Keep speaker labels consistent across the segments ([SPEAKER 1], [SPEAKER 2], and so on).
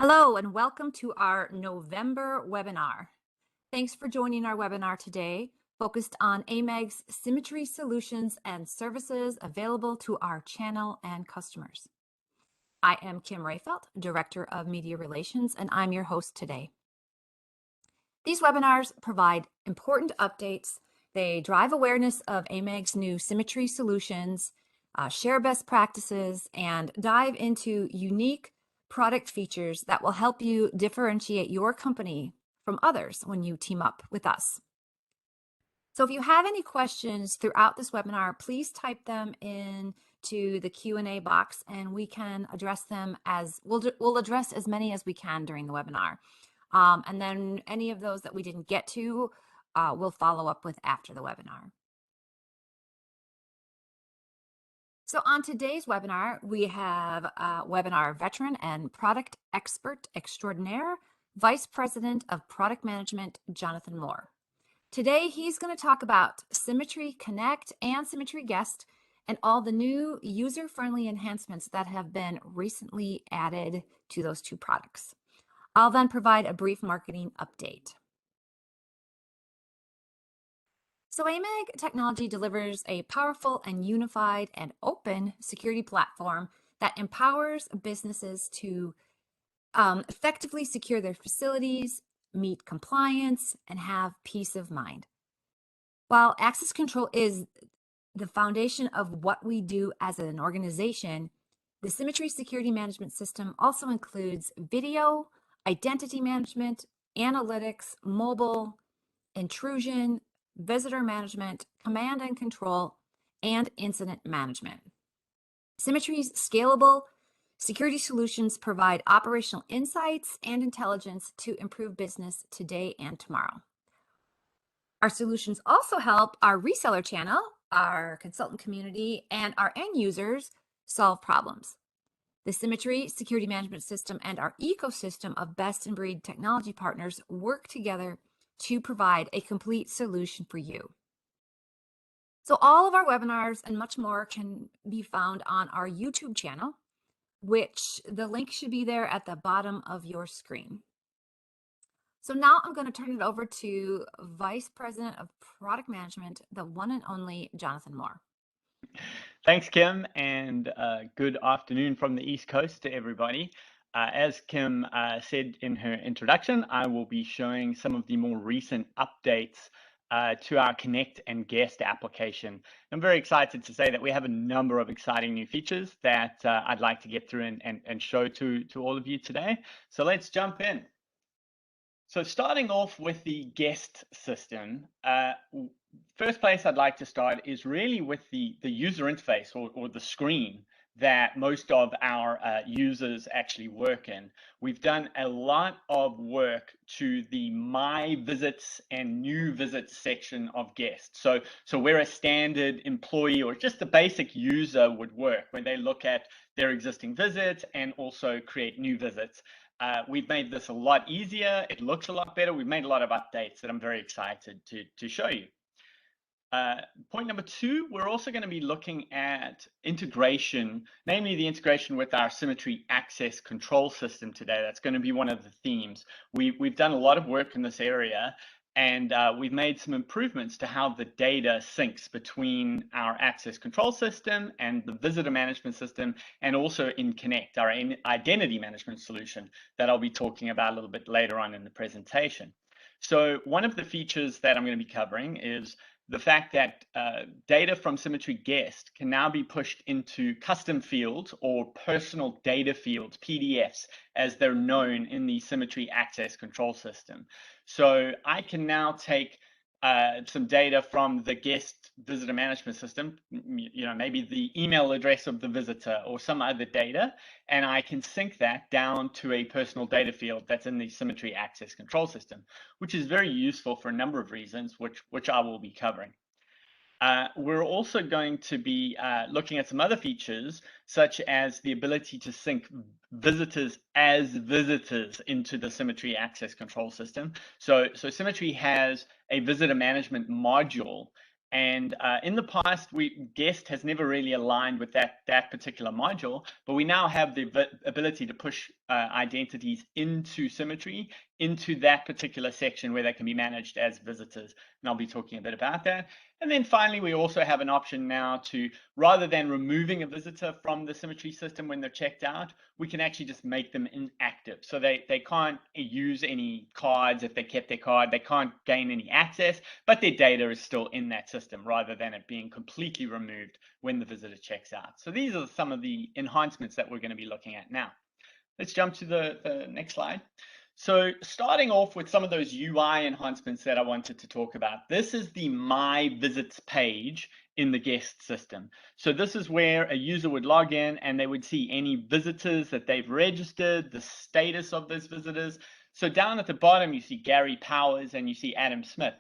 [SPEAKER 1] Hello and welcome to our November webinar. Thanks for joining our webinar today, focused on AMEG's Symmetry solutions and services available to our channel and customers. I am Kim Rayfelt, Director of Media Relations, and I'm your host today. These webinars provide important updates. They drive awareness of AMEG's new Symmetry solutions, share best practices, and dive into unique product features that will help you differentiate your company from others when you team up with us. So if you have any questions throughout this webinar, please type them into the Q&A box and we can address them as we'll address as many as we can during the webinar. And then any of those that we didn't get to, we'll follow up with after the webinar. So on today's webinar, we have webinar veteran and product expert extraordinaire, Vice President of Product Management, Jonathan Moore. Today, he's going to talk about Symmetry Connect and Symmetry Guest and all the new user-friendly enhancements that have been recently added to those two products. I'll then provide a brief marketing update. So AMEG Technology delivers a powerful and unified and open security platform that empowers businesses to effectively secure their facilities, meet compliance, and have peace of mind. While access control is the foundation of what we do as an organization, the Symmetry Security Management System also includes video, identity management, analytics, mobile, intrusion, visitor management, command and control, and incident management. Symmetry's scalable security solutions provide operational insights and intelligence to improve business today and tomorrow. Our solutions also help our reseller channel, our consultant community, and our end users solve problems. The Symmetry Security Management System and our ecosystem of best-in-breed technology partners work together to provide a complete solution for you. So all of our webinars and much more can be found on our YouTube channel, which the link should be there at the bottom of your screen. So now I'm going to turn it over to Vice President of Product Management, the one and only Jonathan Moore.
[SPEAKER 2] Thanks, Kim, and good afternoon from the East Coast to everybody. As Kim said in her introduction, I will be showing some of the more recent updates to our Connect and Guest application. I'm very excited to say that we have a number of exciting new features that I'd like to get through and show to all of you today. So let's jump in. So starting off with the guest system, first place I'd like to start is really with the user interface or the screen that most of our users actually work in. We've done a lot of work to the My Visits and New Visits section of Guest. So where a standard employee or just a basic user would work when they look at their existing visits and also create new visits. We've made this a lot easier. It looks a lot better. We've made a lot of updates that I'm very excited to show you. Point number two, we're also going to be looking at integration, namely the integration with our Symmetry Access Control System today. That's going to be one of the themes. We've done a lot of work in this area, and we've made some improvements to how the data syncs between our access control system and the visitor management system, and also in Connect, our identity management solution that I'll be talking about a little bit later on in the presentation. So one of the features that I'm going to be covering is the fact that data from Symmetry Guest can now be pushed into custom fields or personal data fields, PDFs, as they're known in the Symmetry Access Control System. So I can now take some data from the guest visitor management system, maybe the email address of the visitor or some other data, and I can sync that down to a personal data field that's in the Symmetry Access Control System, which is very useful for a number of reasons, which I will be covering. We're also going to be looking at some other features, such as the ability to sync visitors as visitors into the Symmetry Access Control System. So Symmetry has a visitor management module, And in the past, guest has never really aligned with that particular module, but we now have the ability to push identities into Symmetry, into that particular section where they can be managed as visitors. And I'll be talking a bit about that. And then finally, we also have an option now to, rather than removing a visitor from the Symmetry system when they're checked out, we can actually just make them inactive. So they can't use any cards if they kept their card, they can't gain any access, but their data is still in that system rather than it being completely removed when the visitor checks out. So these are some of the enhancements that we're going to be looking at now. Let's jump to the next slide. So starting off with some of those UI enhancements that I wanted to talk about. This is the My Visits page in the guest system. So this is where a user would log in and they would see any visitors that they've registered, the status of those visitors. So down at the bottom, you see Gary Powers and you see Adam Smith.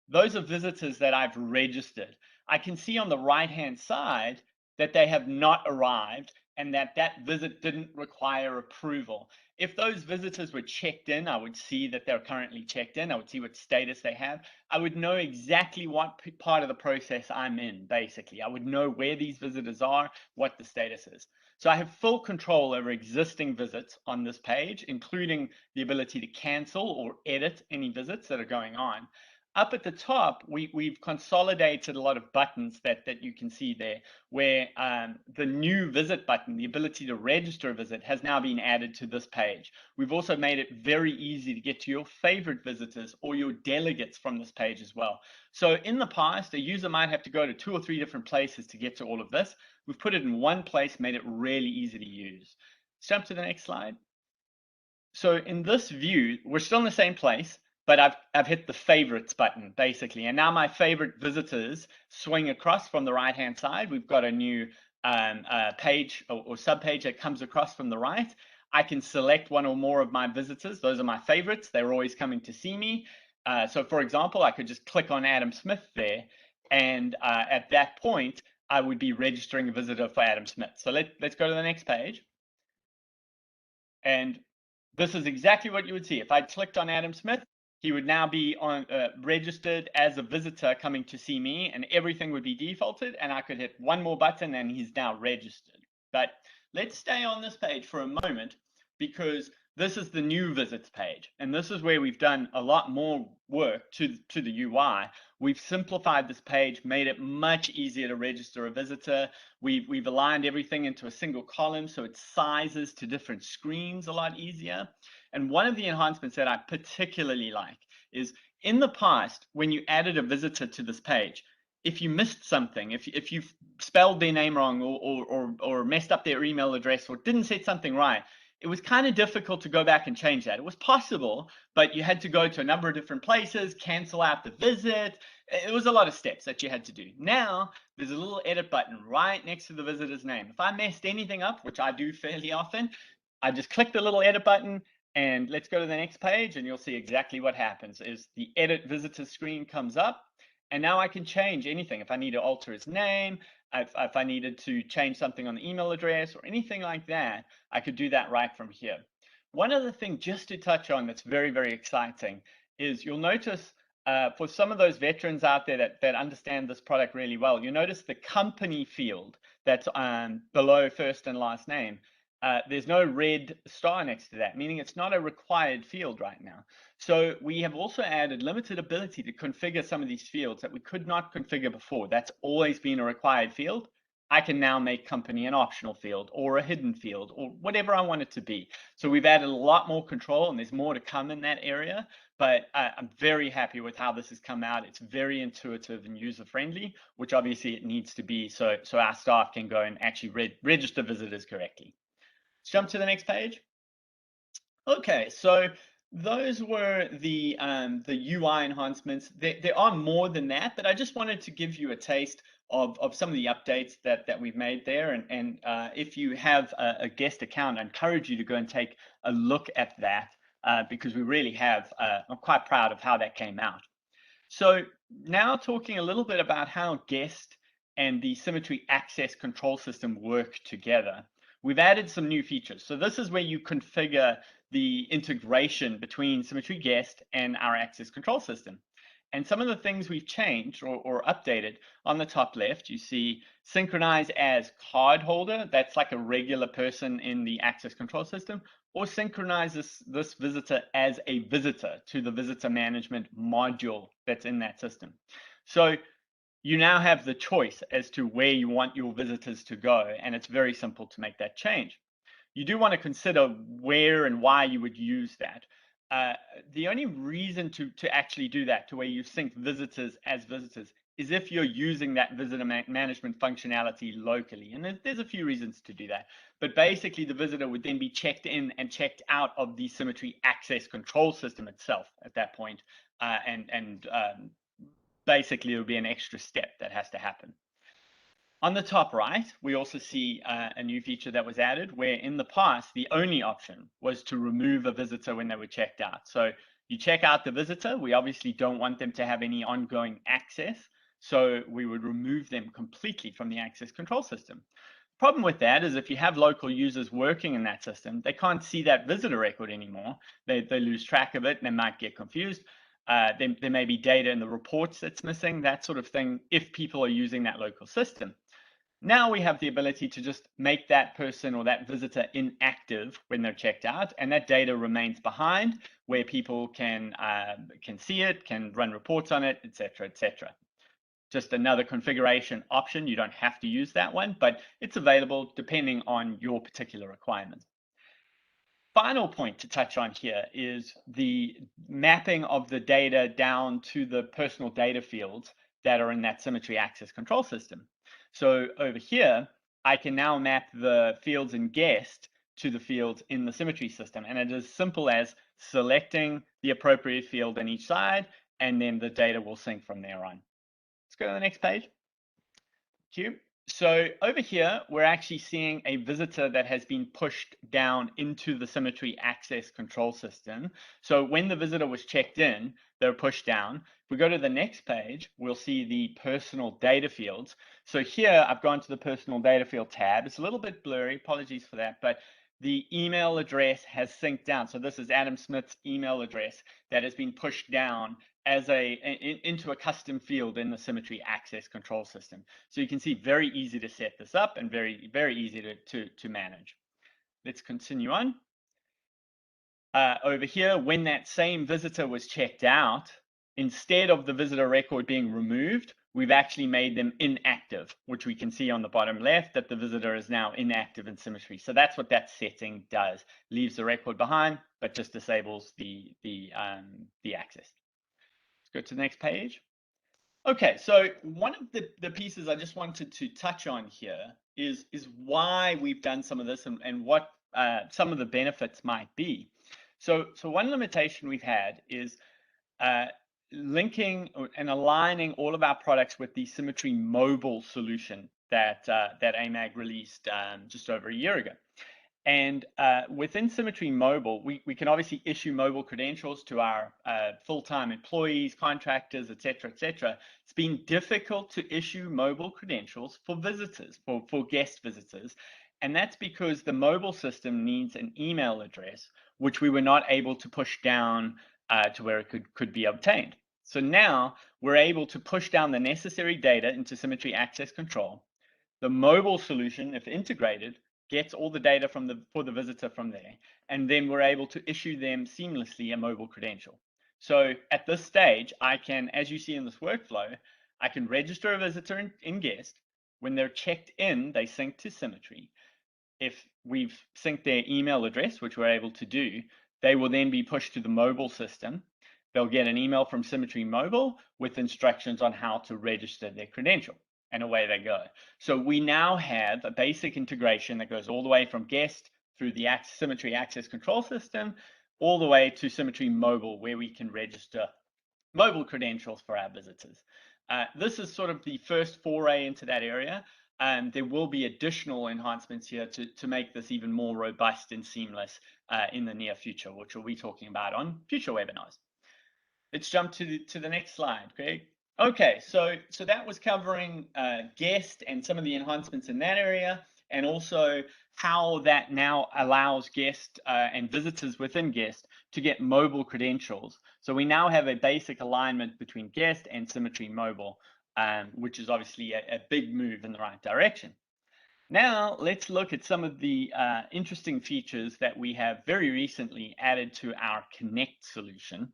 [SPEAKER 2] Those are visitors that I've registered. I can see on the right-hand side that they have not arrived and that visit didn't require approval. If those visitors were checked in, I would see that they're currently checked in. I would see what status they have. I would know exactly what part of the process I'm in, basically. I would know where these visitors are, what the status is. So I have full control over existing visits on this page, including the ability to cancel or edit any visits that are going on. Up at the top, we've consolidated a lot of buttons that you can see there, where the new visit button, the ability to register a visit, has now been added to this page. We've also made it very easy to get to your favorite visitors or your delegates from this page as well. So in the past, a user might have to go to 2 or 3 different places to get to all of this. We've put it in one place, made it really easy to use. Let's jump to the next slide. So in this view, we're still in the same place, but I've hit the favorites button basically. And now my favorite visitors swing across from the right-hand side. We've got a new page or subpage that comes across from the right. I can select one or more of my visitors. Those are my favorites. They're always coming to see me. So for example, I could just click on Adam Smith there. And at that point, I would be registering a visitor for Adam Smith. So let's go to the next page. And this is exactly what you would see. If I clicked on Adam Smith, he would now be on registered as a visitor coming to see me, and everything would be defaulted, and I could hit one more button and he's now registered. But let's stay on this page for a moment, because this is the new visits page, and this is where we've done a lot more work to the UI. We've simplified this page, made it much easier to register a visitor. We've aligned everything into a single column, so it sizes to different screens a lot easier. And one of the enhancements that I particularly like is, in the past, when you added a visitor to this page, if you missed something, if you spelled their name wrong or messed up their email address or didn't set something right, it was kind of difficult to go back and change that. It was possible, but you had to go to a number of different places, cancel out the visit. It was a lot of steps that you had to do. Now, there's a little edit button right next to the visitor's name. If I messed anything up, which I do fairly often, I just click the little edit button, and let's go to the next page, and you'll see exactly what happens is the edit visitor screen comes up, and now I can change anything. If I need to alter his name, if I needed to change something on the email address or anything like that, I could do that right from here. One other thing just to touch on that's very, very exciting is you'll notice for some of those veterans out there that understand this product really well, you notice the company field that's below first and last name. There's no red star next to that, meaning it's not a required field right now. So we have also added limited ability to configure some of these fields that we could not configure before. That's always been a required field. I can now make company an optional field or a hidden field or whatever I want it to be. So we've added a lot more control, and there's more to come in that area, but I'm very happy with how this has come out. It's very intuitive and user-friendly, which obviously it needs to be so our staff can go and actually register visitors correctly. Let's jump to the next page. Okay, so those were the UI enhancements. There are more than that, but I just wanted to give you a taste of some of the updates that we've made there. And if you have a guest account, I encourage you to go and take a look at that because we really have, I'm quite proud of how that came out. So now talking a little bit about how guest and the Symmetry access control system work together. We've added some new features. So this is where you configure the integration between Symmetry Guest and our access control system. And some of the things we've changed or updated, on the top left, you see synchronize as card holder. That's like a regular person in the access control system, or synchronize this visitor as a visitor to the visitor management module that's in that system. So you now have the choice as to where you want your visitors to go, and it's very simple to make that change. You do want to consider where and why you would use that. Uh, the only reason to actually do that, to where you sync visitors as visitors, is if you're using that visitor management functionality locally. And there's a few reasons to do that. But basically, the visitor would then be checked in and checked out of the Symmetry access control system itself at that point. Basically, it would be an extra step that has to happen. On the top right, we also see a new feature that was added, where in the past, the only option was to remove a visitor when they were checked out. So you check out the visitor, we obviously don't want them to have any ongoing access, so we would remove them completely from the access control system. Problem with that is if you have local users working in that system, they can't see that visitor record anymore. They lose track of it and they might get confused. There may be data in the reports that's missing, that sort of thing, if people are using that local system. Now we have the ability to just make that person or that visitor inactive when they're checked out, and that data remains behind where people can see it, can run reports on it, etc., etc. Just another configuration option. You don't have to use that one, but it's available depending on your particular requirements. Final point to touch on here is the mapping of the data down to the personal data fields that are in that Symmetry access control system. So over here, I can now map the fields in guest to the fields in the Symmetry system. And it is simple as selecting the appropriate field in each side, and then the data will sync from there on. Let's go to the next page. Thank you. So over here, we're actually seeing a visitor that has been pushed down into the Symmetry access control system. So when the visitor was checked in, they're pushed down. If we go to the next page, we'll see the personal data fields. So here I've gone to the personal data field tab. It's a little bit blurry, apologies for that, but the email address has synced down. So this is Adam Smith's email address that has been pushed down as into a custom field in the Symmetry access control system. So you can see very easy to set this up and very easy to manage. Let's continue on. Over here, when that same visitor was checked out, instead of the visitor record being removed, we've actually made them inactive, which we can see on the bottom left that the visitor is now inactive in Symmetry. So that's what that setting does. Leaves the record behind, but just disables the access. Let's go to the next page. Okay, so one of the pieces I just wanted to touch on here is why we've done some of this and what some of the benefits might be. So one limitation we've had is linking and aligning all of our products with the Symmetry Mobile solution that AMAG released just over a year ago. And within Symmetry Mobile, we can obviously issue mobile credentials to our full-time employees, contractors, et cetera, et cetera. It's been difficult to issue mobile credentials for visitors, for guest visitors. And that's because the mobile system needs an email address, which we were not able to push down to where it could be obtained. So now we're able to push down the necessary data into Symmetry Access Control. The mobile solution, if integrated, gets all the data for the visitor from there, and then we're able to issue them seamlessly a mobile credential. So at this stage, I can, as you see in this workflow, I can register a visitor in guest. When they're checked in, they sync to Symmetry. If we've synced their email address, which we're able to do, they will then be pushed to the mobile system. They'll get an email from Symmetry Mobile with instructions on how to register their credential, and away they go. So we now have a basic integration that goes all the way from guest through the Symmetry access control system, all the way to Symmetry Mobile, where we can register mobile credentials for our visitors. This is sort of the first foray into that area. There will be additional enhancements here to make this even more robust and seamless in the near future, which we'll be talking about on future webinars. Let's jump to the next slide, Greg. Okay, so that was covering guest and some of the enhancements in that area. and also how that now allows guests and visitors within guest to get mobile credentials. So we now have a basic alignment between guest and Symmetry Mobile, which is obviously a big move in the right direction. Now, let's look at some of the interesting features that we have very recently added to our Connect solution.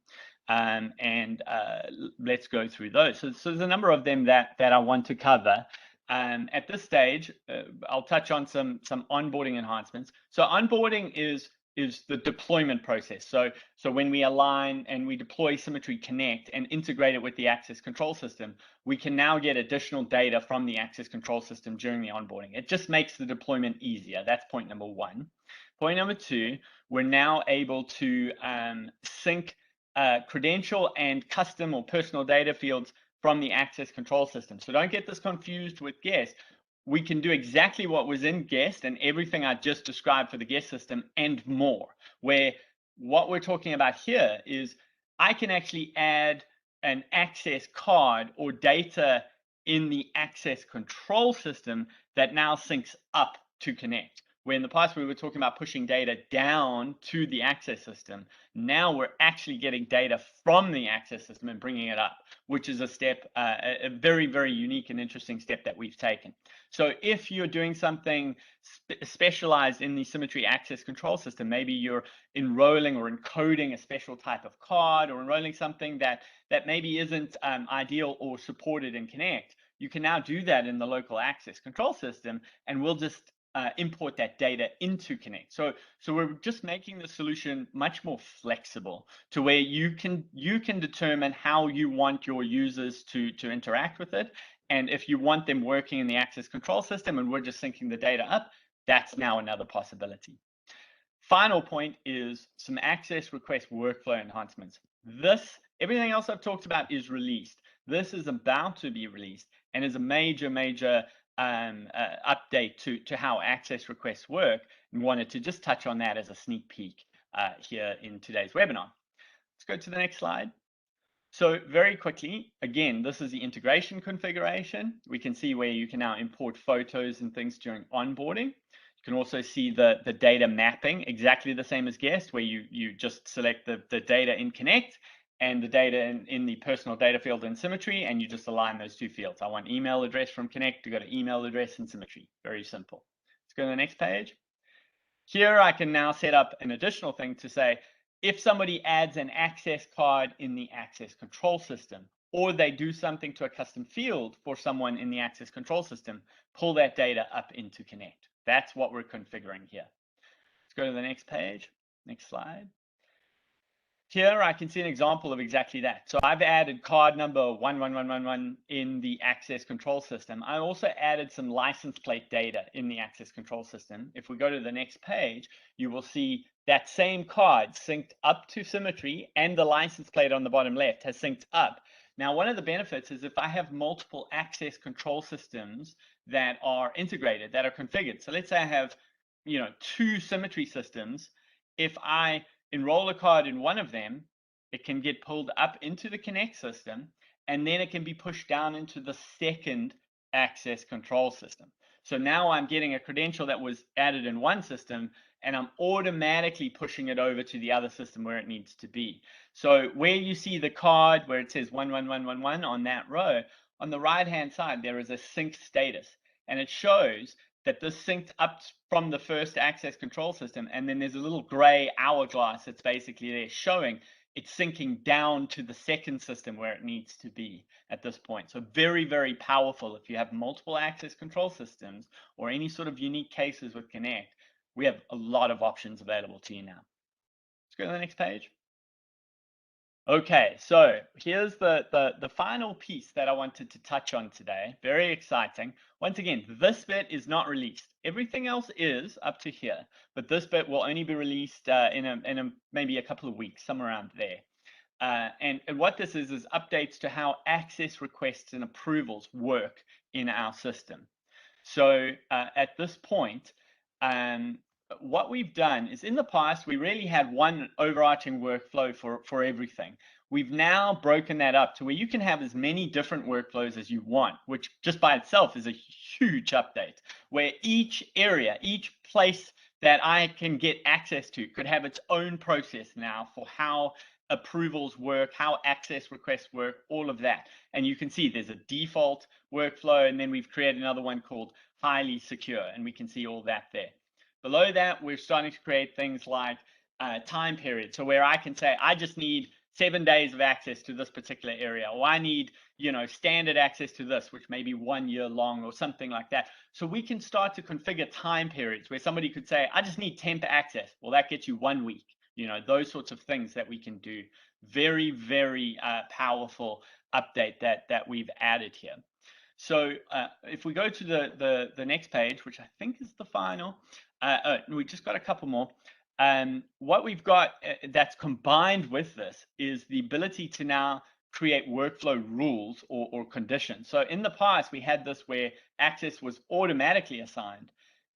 [SPEAKER 2] Let's go through those. So there's a number of them that I want to cover. At this stage, I'll touch on some onboarding enhancements. So onboarding is the deployment process. So when we align and we deploy Symmetry Connect and integrate it with the access control system, we can now get additional data from the access control system during the onboarding. It just makes the deployment easier. That's point number one. Point number two, we're now able to sync credential and custom or personal data fields from the access control system. So don't get this confused with guest. We can do exactly what was in guest and everything I just described for the guest system and more, where what we're talking about here is I can actually add an access card or data in the access control system that now syncs up to Connect. Where in the past we were talking about pushing data down to the access system, now we're actually getting data from the access system and bringing it up, which is a step, a very, very unique and interesting step that we've taken. So if you're doing something specialized in the Symmetry access control system, maybe you're enrolling or encoding a special type of card or enrolling something that maybe isn't ideal or supported in Connect, you can now do that in the local access control system, and we'll just import that data into Connect. So we're just making the solution much more flexible to where you can determine how you want your users to interact with it. And if you want them working in the access control system and we're just syncing the data up, that's now another possibility. Final point is some access request workflow enhancements. Everything else I've talked about is released. This is about to be released and is a major update to how access requests work, and wanted to just touch on that as a sneak peek here in today's webinar. Let's go to the next slide. So very quickly, again, this is the integration configuration. We can see where you can now import photos and things during onboarding. You can also see the data mapping, exactly the same as guest, where you just select the data in Connect and the data in the personal data field in Symmetry, and you just align those two fields. I want email address from Connect to go to email address in Symmetry. Very simple. Let's go to the next page. Here I can now set up an additional thing to say, if somebody adds an access card in the access control system, or they do something to a custom field for someone in the access control system, pull that data up into Connect. That's what we're configuring here. Let's go to the next page, next slide. Here I can see an example of exactly that. So I've added card number 11111 in the access control system. I also added some license plate data in the access control system. If we go to the next page, you will see that same card synced up to Symmetry, and the license plate on the bottom left has synced up. Now, one of the benefits is if I have multiple access control systems that are integrated, that are configured. So let's say I have, two Symmetry systems. If I enroll a card in one of them, it can get pulled up into the Connect system, and then it can be pushed down into the second access control system. So now I'm getting a credential that was added in one system, and I'm automatically pushing it over to the other system where it needs to be. So where you see the card where it says 11111 on that row, on the right-hand side, there is a sync status, and it shows that this synced up from the first access control system, and then there's a little gray hourglass that's basically there showing it's syncing down to the second system where it needs to be at this point. So very, very powerful if you have multiple access control systems or any sort of unique cases with Connect. We have a lot of options available to you now. Let's go to the next page. Okay, so here's the final piece that I wanted to touch on today. Very exciting. Once again, this bit is not released. Everything else is up to here, but this bit will only be released in maybe a couple of weeks, somewhere around there. And what this is updates to how access requests and approvals work in our system. So at this point, what we've done is in the past, we really had one overarching workflow for everything. We've now broken that up to where you can have as many different workflows as you want, which just by itself is a huge update. where each area, each place that I can get access to could have its own process now for how approvals work, how access requests work, all of that. And you can see there's a default workflow, and then we've created another one called highly secure, and we can see all that there. Below that, we're starting to create things like time period. So where I can say, I just need 7 days of access to this particular area, or I need, standard access to this, which may be 1 year long or something like that. So we can start to configure time periods where somebody could say, I just need temp access. Well, that gets you 1 week. Those sorts of things that we can do. Very, very powerful update that we've added here. So if we go to the next page, which I think is the final, we just got a couple more. What we've got that's combined with this is the ability to now create workflow rules or conditions. So in the past, we had this where access was automatically assigned.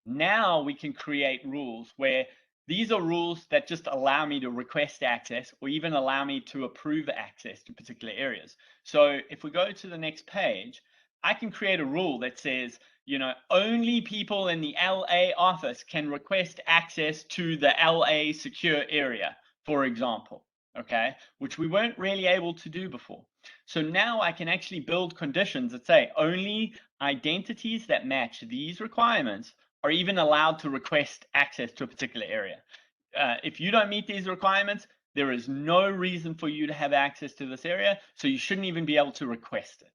[SPEAKER 2] Now we can create rules where these are rules that just allow me to request access or even allow me to approve access to particular areas. So if we go to the next page, I can create a rule that says, only people in the LA office can request access to the LA secure area, for example, okay, which we weren't really able to do before. So now I can actually build conditions that say only identities that match these requirements are even allowed to request access to a particular area. If you don't meet these requirements, there is no reason for you to have access to this area, so you shouldn't even be able to request it.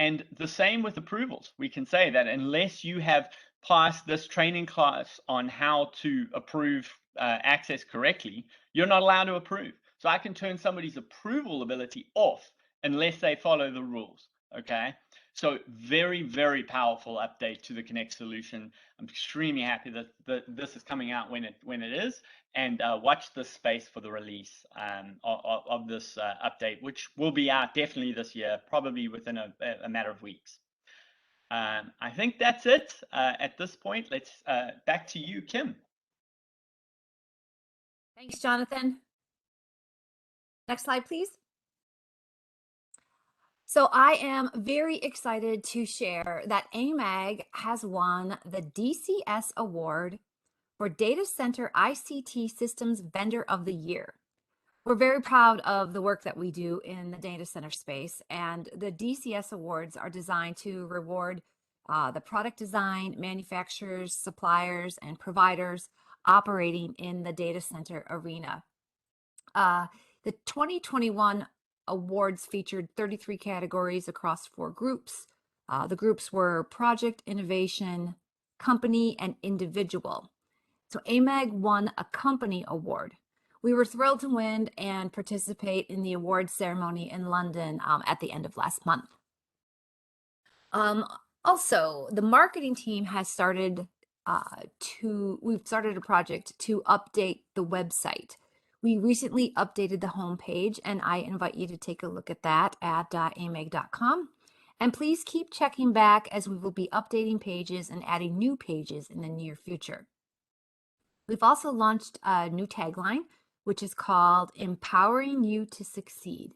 [SPEAKER 2] And the same with approvals. We can say that unless you have passed this training class on how to approve access correctly, you're not allowed to approve. So I can turn somebody's approval ability off unless they follow the rules, okay? So very, very powerful update to the Connect solution. I'm extremely happy that this is coming out when it is, and watch this space for the release of this update, which will be out definitely this year, probably within a matter of weeks. I think that's it at this point. Let's back to you, Kim.
[SPEAKER 1] Thanks, Jonathan. Next slide, please. So I am very excited to share that AMAG has won the DCS Award for Data Center ICT Systems Vendor of the Year. We're very proud of the work that we do in the data center space, and the DCS Awards are designed to reward the product design, manufacturers, suppliers, and providers operating in the data center arena. The 2021 awards featured 33 categories across 4 groups. The groups were project, innovation, company, and individual. So AMAG won a company award. We were thrilled to win and participate in the awards ceremony in London at the end of last month. Also, the marketing team has started we've started a project to update the website. We recently updated the homepage, and I invite you to take a look at that at amag.com. And please keep checking back as we will be updating pages and adding new pages in the near future. We've also launched a new tagline, which is called Empowering You to Succeed.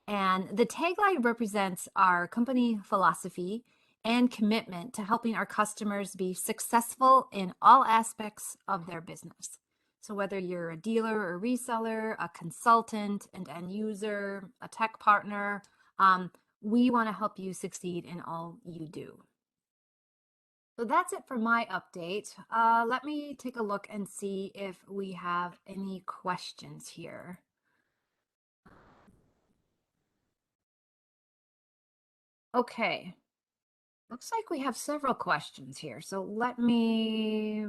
[SPEAKER 1] And the tagline represents our company philosophy and commitment to helping our customers be successful in all aspects of their business. So whether you're a dealer or reseller, a consultant, an end user, a tech partner, we want to help you succeed in all you do. So that's it for my update. Let me take a look and see if we have any questions here. Okay. Looks like we have several questions here. So let me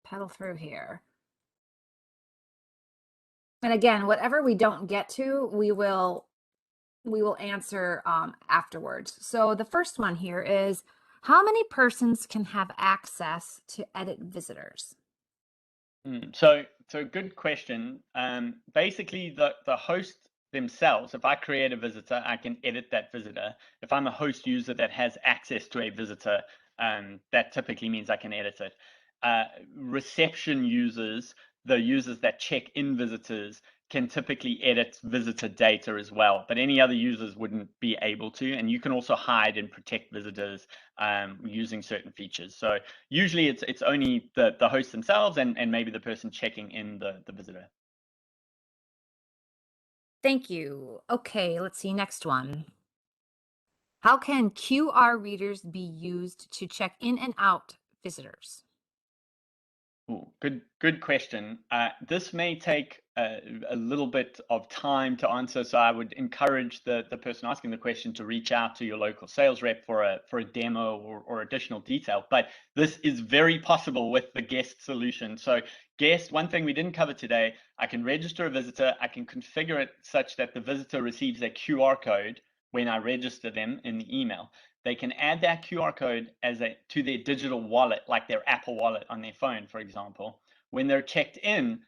[SPEAKER 1] pedal through here. And again, whatever we don't get to, we will answer afterwards. So the first one here is, how many persons can have access to edit visitors?
[SPEAKER 2] So good question. Basically, the host themselves, if I create a visitor, I can edit that visitor. If I'm a host user that has access to a visitor, that typically means I can edit it. Reception users, the users that check in visitors, can typically edit visitor data as well, but any other users wouldn't be able to. And you can also hide and protect visitors using certain features. So usually it's only the host themselves and maybe the person checking in the visitor.
[SPEAKER 1] Thank you. Okay, let's see, next one. How can QR readers be used to check in and out visitors?
[SPEAKER 2] Ooh, good question. This may take a little bit of time to answer, so I would encourage the person asking the question to reach out to your local sales rep for a demo or additional detail. But this is very possible with the guest solution. So guest, one thing we didn't cover today, I can register a visitor. I can configure it such that the visitor receives a QR code when I register them in the email. They can add that QR code to their digital wallet, like their Apple Wallet on their phone, for example. When they're checked in,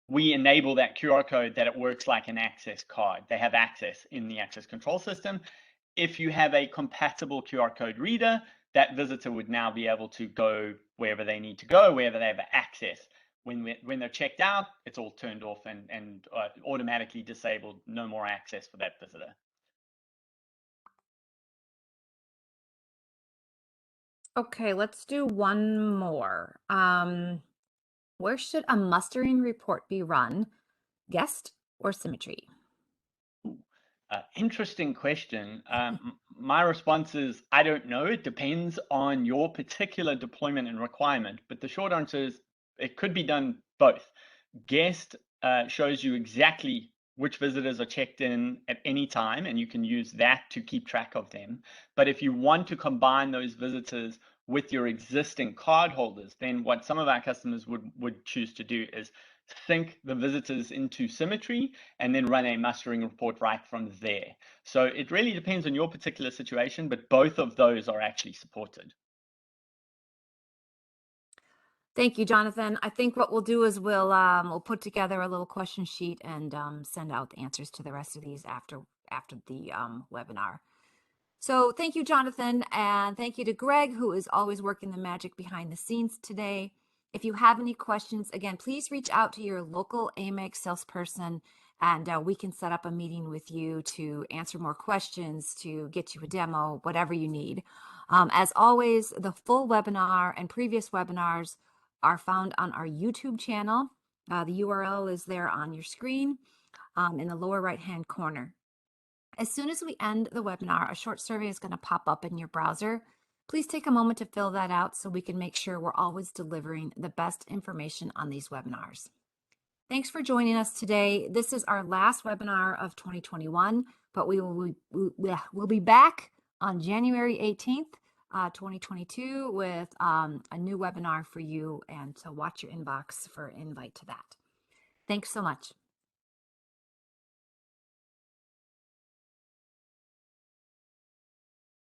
[SPEAKER 2] we enable that QR code that it works like an access card. They have access in the access control system. If you have a compatible QR code reader, that visitor would now be able to go wherever they need to go, wherever they have access. When they're checked out, it's all turned off and automatically disabled, no more access for that visitor.
[SPEAKER 1] Okay, let's do one more. Where should a mustering report be run? Guest or Symmetry?
[SPEAKER 2] Interesting question. My response is I don't know. It depends on your particular deployment and requirement. But the short answer is it could be done both. Guest shows you exactly which visitors are checked in at any time, and you can use that to keep track of them. But if you want to combine those visitors with your existing card holders, then what some of our customers would choose to do is sync the visitors into Symmetry and then run a mustering report right from there. So it really depends on your particular situation, but both of those are actually supported.
[SPEAKER 1] Thank you, Jonathan. I think what we'll do is we'll put together a little question sheet and send out the answers to the rest of these after the webinar. So thank you, Jonathan, and thank you to Greg, who is always working the magic behind the scenes today. If you have any questions, again, please reach out to your local AMEG salesperson, and we can set up a meeting with you to answer more questions, to get you a demo, whatever you need. As always, the full webinar and previous webinars are found on our YouTube channel. The URL is there on your screen in the lower right-hand corner. As soon as we end the webinar, a short survey is going to pop up in your browser. Please take a moment to fill that out so we can make sure we're always delivering the best information on these webinars. Thanks for joining us today. This is our last webinar of 2021, but we'll be back on January 18th, 2022 with a new webinar for you, and so watch your inbox for an invite to that. Thanks so much.